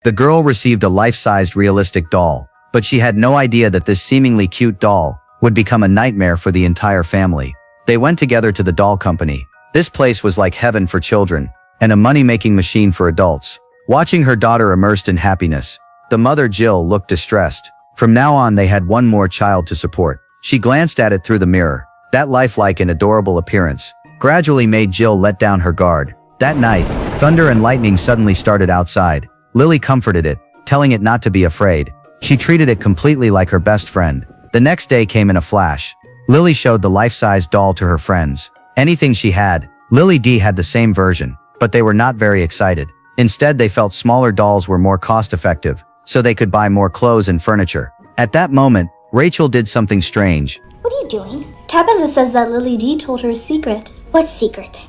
The girl received a life-sized realistic doll, but she had no idea that this seemingly cute doll would become a nightmare for the entire family. They went together to the doll company. This place was like heaven for children, and a money-making machine for adults. Watching her daughter immersed in happiness, the mother Jill looked distressed. From now on they had one more child to support. She glanced at it through the mirror. That lifelike and adorable appearance gradually made Jill let down her guard. That night, thunder and lightning suddenly started outside. Lily comforted it, telling it not to be afraid. She treated it completely like her best friend. The next day came in a flash. Lily showed the life-sized doll to her friends. Anything she had, Lily D had the same version, but they were not very excited. Instead, they felt smaller dolls were more cost-effective, so they could buy more clothes and furniture. At that moment, Rachel did something strange. What are you doing? Tabitha says that Lily D told her a secret. What secret?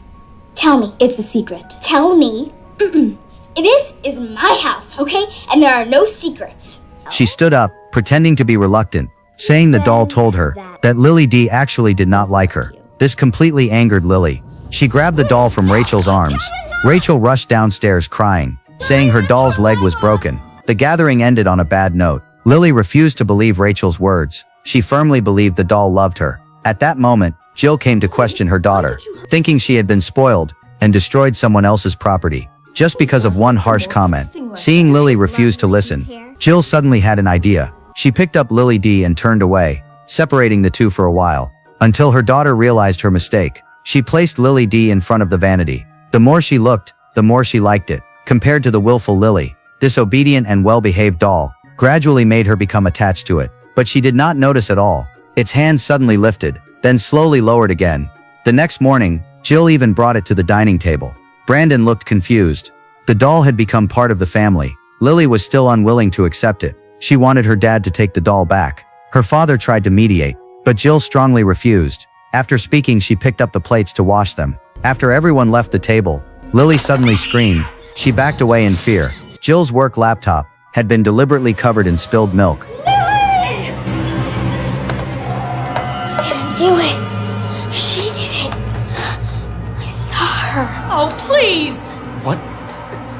Tell me. It's a secret. Tell me. This is my house, okay? And there are no secrets. She stood up, pretending to be reluctant, saying the doll told her that Lily D actually did not like her. This completely angered Lily. She grabbed the doll from Rachel's arms. Rachel rushed downstairs crying, saying her doll's leg was broken. The gathering ended on a bad note. Lily refused to believe Rachel's words. She firmly believed the doll loved her. At that moment, Jill came to question her daughter, thinking she had been spoiled and destroyed someone else's property, just because of one harsh comment. Seeing Lily refuse to listen, Jill suddenly had an idea. She picked up Lily D and turned away, separating the two for a while, until her daughter realized her mistake. She placed Lily D in front of the vanity. The more she looked, the more she liked it. Compared to the willful Lily, this obedient and well-behaved doll gradually made her become attached to it. But she did not notice at all. Its hands suddenly lifted, then slowly lowered again. The next morning, Jill even brought it to the dining table. Brandon looked confused. The doll had become part of the family. Lily was still unwilling to accept it. She wanted her dad to take the doll back. Her father tried to mediate, but Jill strongly refused. After speaking, she picked up the plates to wash them. After everyone left the table, Lily suddenly screamed. She backed away in fear. Jill's work laptop had been deliberately covered in spilled milk. Do it. She did it. I saw her. Oh, please. What?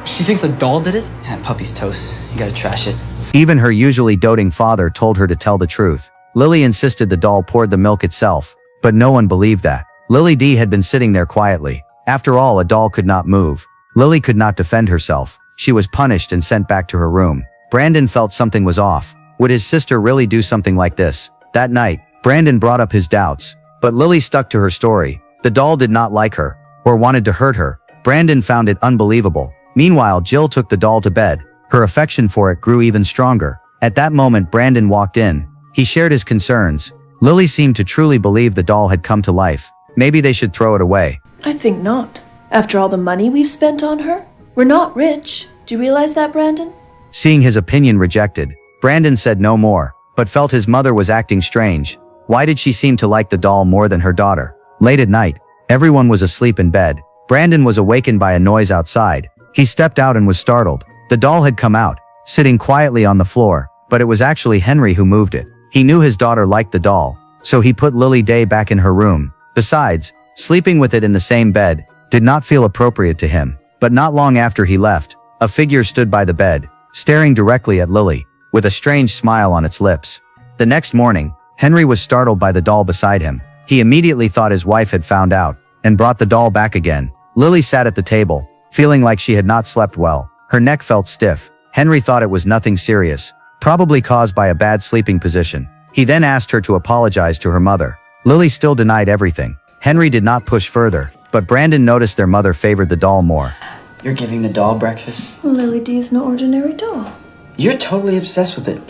She thinks the doll did it? Yeah, puppy's toast. You gotta trash it. Even her usually doting father told her to tell the truth. Lily insisted the doll poured the milk itself, but no one believed that. Lily D had been sitting there quietly. After all, a doll could not move. Lily could not defend herself. She was punished and sent back to her room. Brandon felt something was off. Would his sister really do something like this? That night, Brandon brought up his doubts, but Lily stuck to her story. The doll did not like her, or wanted to hurt her. Brandon found it unbelievable. Meanwhile, Jill took the doll to bed. Her affection for it grew even stronger. At that moment, Brandon walked in. He shared his concerns. Lily seemed to truly believe the doll had come to life. Maybe they should throw it away. I think not. After all the money we've spent on her, we're not rich. Do you realize that, Brandon? Seeing his opinion rejected, Brandon said no more, but felt his mother was acting strange. Why did she seem to like the doll more than her daughter? Late at night, everyone was asleep in bed. Brandon was awakened by a noise outside. He stepped out and was startled. The doll had come out, sitting quietly on the floor, but it was actually Henry who moved it. He knew his daughter liked the doll, so he put Lily Day back in her room. Besides, sleeping with it in the same bed did not feel appropriate to him. But not long after he left, a figure stood by the bed, staring directly at Lily, with a strange smile on its lips. The next morning, Henry was startled by the doll beside him. He immediately thought his wife had found out, and brought the doll back again. Lily sat at the table, feeling like she had not slept well. Her neck felt stiff. Henry thought it was nothing serious, probably caused by a bad sleeping position. He then asked her to apologize to her mother. Lily still denied everything. Henry did not push further, but Brandon noticed their mother favored the doll more. You're giving the doll breakfast? Lily D is no ordinary doll. You're totally obsessed with it.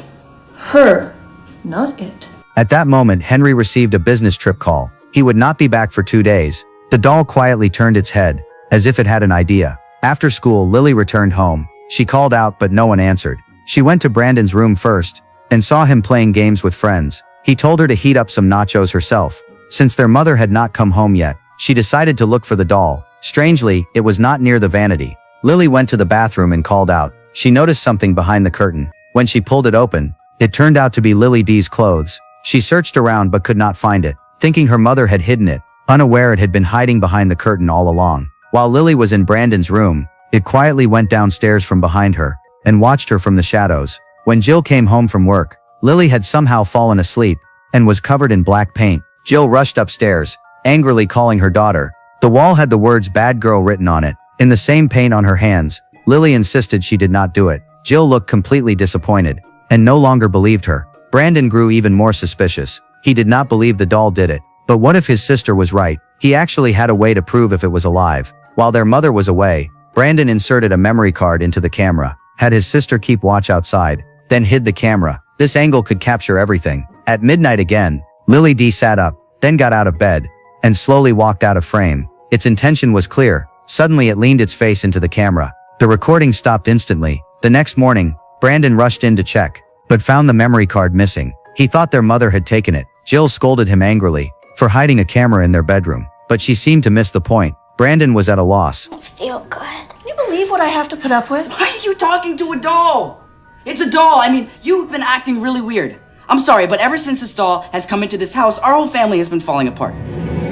Her, not it. At that moment, Henry received a business trip call. He would not be back for 2 days. The doll quietly turned its head, as if it had an idea. After school, Lily returned home. She called out, but no one answered. She went to Brandon's room first, and saw him playing games with friends. He told her to heat up some nachos herself. Since their mother had not come home yet, she decided to look for the doll. Strangely, it was not near the vanity. Lily went to the bathroom and called out. She noticed something behind the curtain. When she pulled it open, it turned out to be Lily D's clothes. She searched around but could not find it, thinking her mother had hidden it, unaware it had been hiding behind the curtain all along. While Lily was in Brandon's room, it quietly went downstairs from behind her, and watched her from the shadows. When Jill came home from work, Lily had somehow fallen asleep and was covered in black paint. Jill rushed upstairs, angrily calling her daughter. The wall had the words "bad girl" written on it, in the same paint on her hands. Lily insisted she did not do it. Jill looked completely disappointed, and no longer believed her. Brandon grew even more suspicious. He did not believe the doll did it. But what if his sister was right? He actually had a way to prove if it was alive. While their mother was away, Brandon inserted a memory card into the camera, had his sister keep watch outside, then hid the camera. This angle could capture everything. At midnight again, Lily D sat up, then got out of bed, and slowly walked out of frame. Its intention was clear. Suddenly it leaned its face into the camera. The recording stopped instantly. The next morning, Brandon rushed in to check, but found the memory card missing. He thought their mother had taken it. Jill scolded him angrily for hiding a camera in their bedroom, but she seemed to miss the point. Brandon was at a loss. I feel good. Can you believe what I have to put up with? Why are you talking to a doll? It's a doll. I mean, you've been acting really weird. I'm sorry, but ever since this doll has come into this house, our whole family has been falling apart.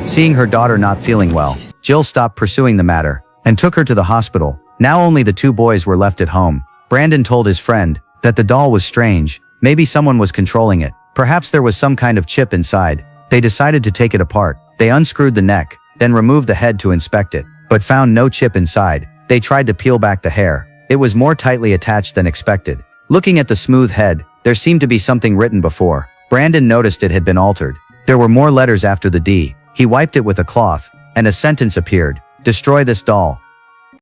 Seeing her daughter not feeling well, Jill stopped pursuing the matter and took her to the hospital. Now only the two boys were left at home. Brandon told his friend that the doll was strange. Maybe someone was controlling it. Perhaps there was some kind of chip inside. They decided to take it apart. They unscrewed the neck, then removed the head to inspect it, but found no chip inside. They tried to peel back the hair. It was more tightly attached than expected. Looking at the smooth head, there seemed to be something written before. Brandon noticed it had been altered. There were more letters after the D. He wiped it with a cloth, and a sentence appeared. "Destroy this doll."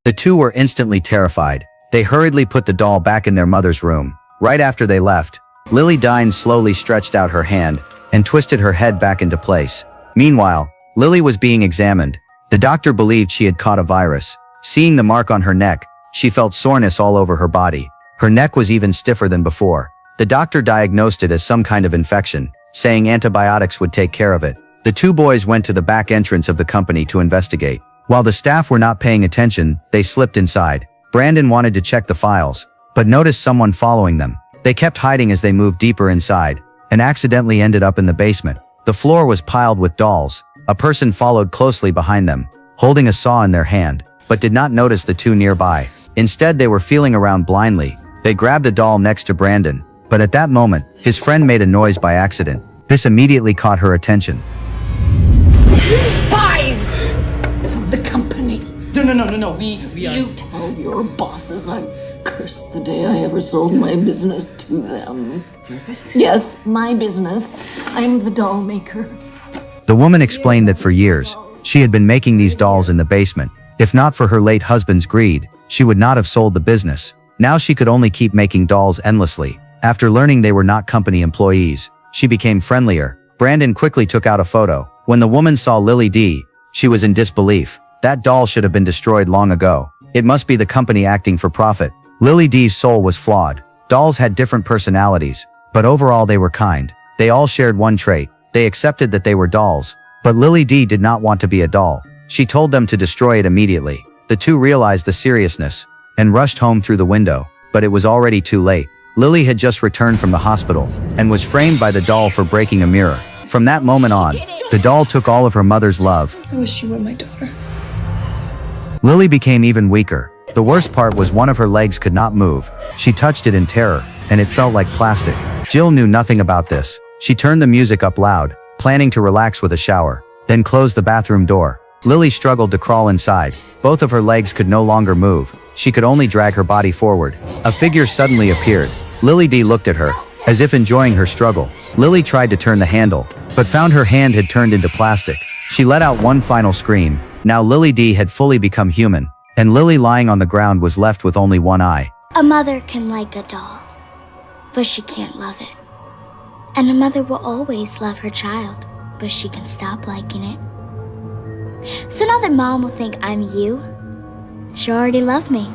The two were instantly terrified. They hurriedly put the doll back in their mother's room. Right after they left, Lily Dine slowly stretched out her hand and twisted her head back into place. Meanwhile, Lily was being examined. The doctor believed she had caught a virus. Seeing the mark on her neck, she felt soreness all over her body. Her neck was even stiffer than before. The doctor diagnosed it as some kind of infection, saying antibiotics would take care of it. The two boys went to the back entrance of the company to investigate. While the staff were not paying attention, they slipped inside. Brandon wanted to check the files, but noticed someone following them. They kept hiding as they moved deeper inside, and accidentally ended up in the basement. The floor was piled with dolls. A person followed closely behind them, holding a saw in their hand, but did not notice the two nearby. Instead, they were feeling around blindly. They grabbed a doll next to Brandon, but at that moment, his friend made a noise by accident. This immediately caught her attention. Spies from the company. No. We are... You tell your bosses I cursed the day I ever sold my business to them. Your business? Yes, my business. I'm the doll maker. The woman explained that for years, she had been making these dolls in the basement. If not for her late husband's greed, she would not have sold the business. Now she could only keep making dolls endlessly. After learning they were not company employees, she became friendlier. Brandon quickly took out a photo. When the woman saw Lily D, she was in disbelief. That doll should have been destroyed long ago. It must be the company acting for profit. Lily D's soul was flawed. Dolls had different personalities, but overall they were kind. They all shared one trait. They accepted that they were dolls. But Lily D did not want to be a doll. She told them to destroy it immediately. The two realized the seriousness and rushed home through the window, but it was already too late. Lily had just returned from the hospital and was framed by the doll for breaking a mirror. From that moment on, the doll took all of her mother's love. I wish you were my daughter. Lily became even weaker. The worst part was one of her legs could not move. She touched it in terror, and it felt like plastic. Jill knew nothing about this. She turned the music up loud, planning to relax with a shower, then closed the bathroom door. Lily struggled to crawl inside. Both of her legs could no longer move. She could only drag her body forward. A figure suddenly appeared. Lily D looked at her, as if enjoying her struggle. Lily tried to turn the handle, but found her hand had turned into plastic. She let out one final scream. Now Lily D had fully become human, and Lily lying on the ground was left with only one eye. A mother can like a doll, but she can't love it. And a mother will always love her child, but she can stop liking it. So now that Mom will think I'm you, she already loved me.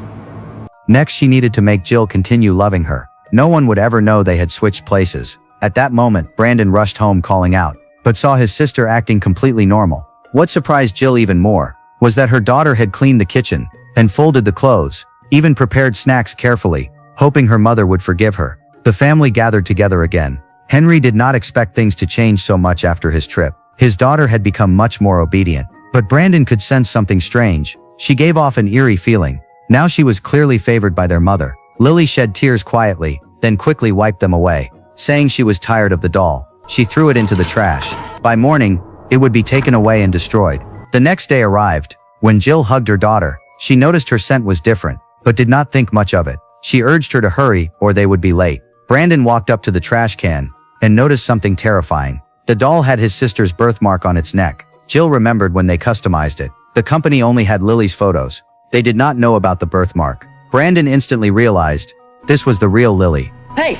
Next she needed to make Jill continue loving her. No one would ever know they had switched places. At that moment, Brandon rushed home calling out, but saw his sister acting completely normal. What surprised Jill even more was that her daughter had cleaned the kitchen and folded the clothes, even prepared snacks carefully, hoping her mother would forgive her. The family gathered together again. Henry did not expect things to change so much after his trip. His daughter had become much more obedient, but Brandon could sense something strange. She gave off an eerie feeling. Now she was clearly favored by their mother. Lily shed tears quietly, then quickly wiped them away. Saying she was tired of the doll, she threw it into the trash. By morning, it would be taken away and destroyed. The next day arrived. When Jill hugged her daughter, she noticed her scent was different, but did not think much of it. She urged her to hurry or they would be late. Brandon walked up to the trash can and noticed something terrifying. The doll had his sister's birthmark on its neck. Jill remembered when they customized it. The company only had Lily's photos. They did not know about the birthmark. Brandon instantly realized this was the real Lily. Hey!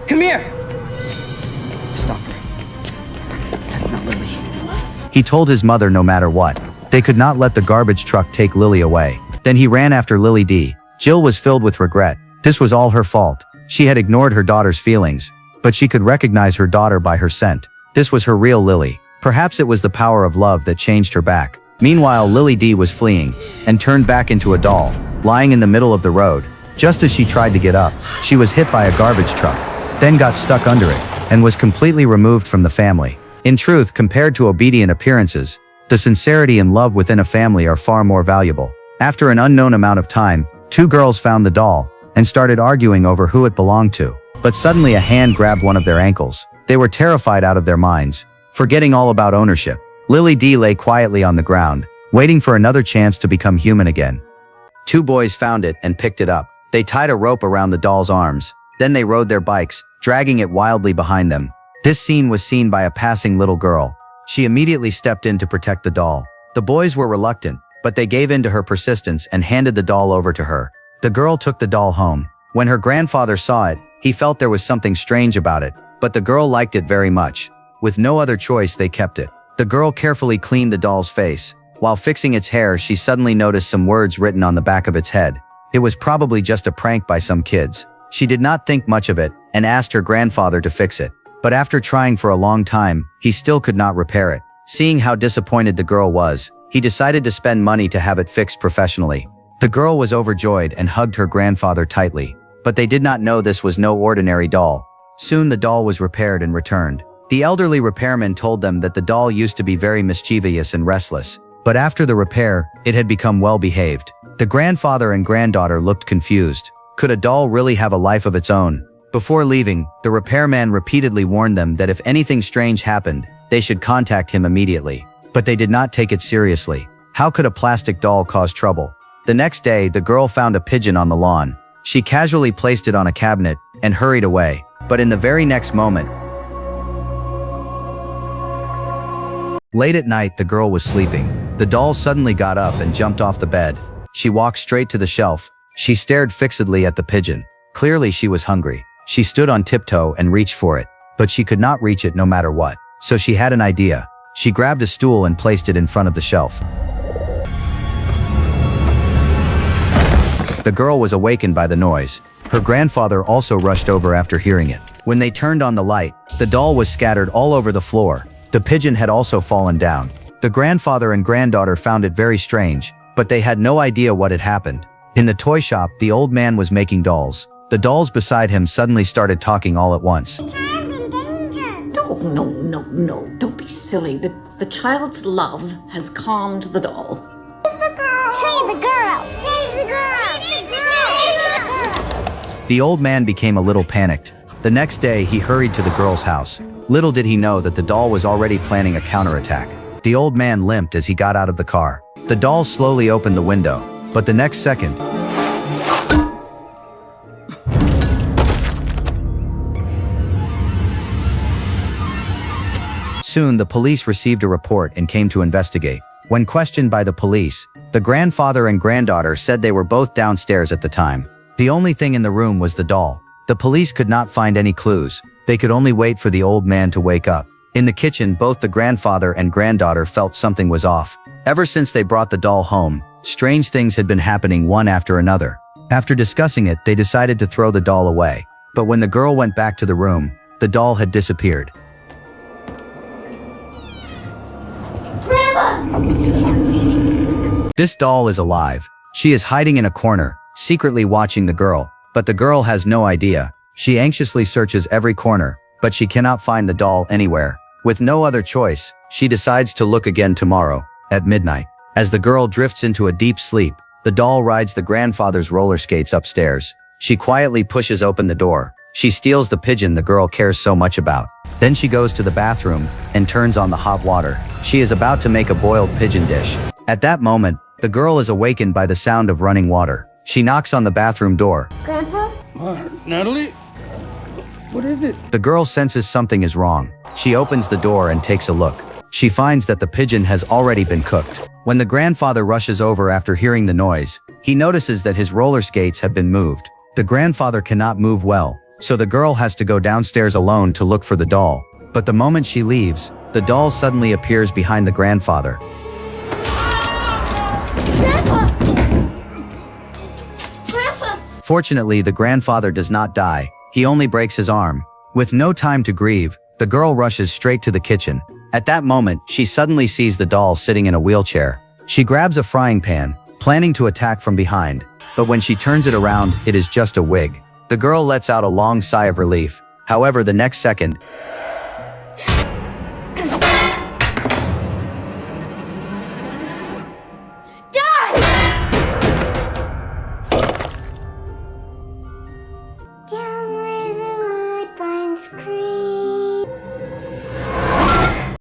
Come here! Stop her. That's not Lily. He told his mother no matter what, they could not let the garbage truck take Lily away. Then he ran after Lily D. Jill was filled with regret. This was all her fault. She had ignored her daughter's feelings, but she could recognize her daughter by her scent. This was her real Lily. Perhaps it was the power of love that changed her back. Meanwhile, Lily D was fleeing and turned back into a doll, lying in the middle of the road. Just as she tried to get up, she was hit by a garbage truck, then got stuck under it, and was completely removed from the family. In truth, compared to obedient appearances, the sincerity and love within a family are far more valuable. After an unknown amount of time, two girls found the doll and started arguing over who it belonged to. But suddenly a hand grabbed one of their ankles. They were terrified out of their minds, forgetting all about ownership. Lily D lay quietly on the ground, waiting for another chance to become human again. Two boys found it and picked it up. They tied a rope around the doll's arms. Then they rode their bikes, dragging it wildly behind them. This scene was seen by a passing little girl. She immediately stepped in to protect the doll. The boys were reluctant, but they gave in to her persistence and handed the doll over to her. The girl took the doll home. When her grandfather saw it, he felt there was something strange about it, but the girl liked it very much. With no other choice, they kept it. The girl carefully cleaned the doll's face. While fixing its hair, she suddenly noticed some words written on the back of its head. It was probably just a prank by some kids. She did not think much of it and asked her grandfather to fix it. But after trying for a long time, he still could not repair it. Seeing how disappointed the girl was, he decided to spend money to have it fixed professionally. The girl was overjoyed and hugged her grandfather tightly. But they did not know this was no ordinary doll. Soon the doll was repaired and returned. The elderly repairman told them that the doll used to be very mischievous and restless. But after the repair, it had become well behaved. The grandfather and granddaughter looked confused. Could a doll really have a life of its own? Before leaving, the repairman repeatedly warned them that if anything strange happened, they should contact him immediately. But they did not take it seriously. How could a plastic doll cause trouble? The next day, the girl found a pigeon on the lawn. She casually placed it on a cabinet and hurried away. But in the very next moment, late at night, the girl was sleeping. The doll suddenly got up and jumped off the bed. She walked straight to the shelf. She stared fixedly at the pigeon. Clearly she was hungry. She stood on tiptoe and reached for it, but she could not reach it no matter what. So she had an idea. She grabbed a stool and placed it in front of the shelf. The girl was awakened by the noise. Her grandfather also rushed over after hearing it. When they turned on the light, the doll was scattered all over the floor. The pigeon had also fallen down. The grandfather and granddaughter found it very strange, but they had no idea what had happened. In the toy shop, the old man was making dolls. The dolls beside him suddenly started talking all at once. Oh, no. Don't be silly. The child's love has calmed the doll. Save the girl! Save the girl! Save the girl! Save the girl! The old man became a little panicked. The next day, he hurried to the girl's house. Little did he know that the doll was already planning a counterattack. The old man limped as he got out of the car. The doll slowly opened the window, but the next second, soon the police received a report and came to investigate. When questioned by the police, the grandfather and granddaughter said they were both downstairs at the time. The only thing in the room was the doll. The police could not find any clues. They could only wait for the old man to wake up. In the kitchen, both the grandfather and granddaughter felt something was off. Ever since they brought the doll home, strange things had been happening one after another. After discussing it, they decided to throw the doll away. But when the girl went back to the room, the doll had disappeared. This doll is alive. She is hiding in a corner, secretly watching the girl, but the girl has no idea. She anxiously searches every corner, but she cannot find the doll anywhere. With no other choice, she decides to look again tomorrow, at midnight. As the girl drifts into a deep sleep, The doll rides the grandfather's roller skates upstairs. She quietly pushes open the door. She steals the pigeon the girl cares so much about. Then she goes to the bathroom and turns on the hot water. She is about to make a boiled pigeon dish. At that moment, the girl is awakened by the sound of running water. She knocks on the bathroom door. Grandpa? Natalie? What is it? The girl senses something is wrong. She opens the door and takes a look. She finds that the pigeon has already been cooked. When the grandfather rushes over after hearing the noise, he notices that his roller skates have been moved. The grandfather cannot move well, so the girl has to go downstairs alone to look for the doll. But the moment she leaves, the doll suddenly appears behind the grandfather. Grandpa! Grandpa! Fortunately, the grandfather does not die. He only breaks his arm. With no time to grieve, the girl rushes straight to the kitchen. At that moment, she suddenly sees the doll sitting in a wheelchair. She grabs a frying pan, planning to attack from behind. But when she turns it around, it is just a wig. The girl lets out a long sigh of relief. However, the next second, Down where the woodbines creep.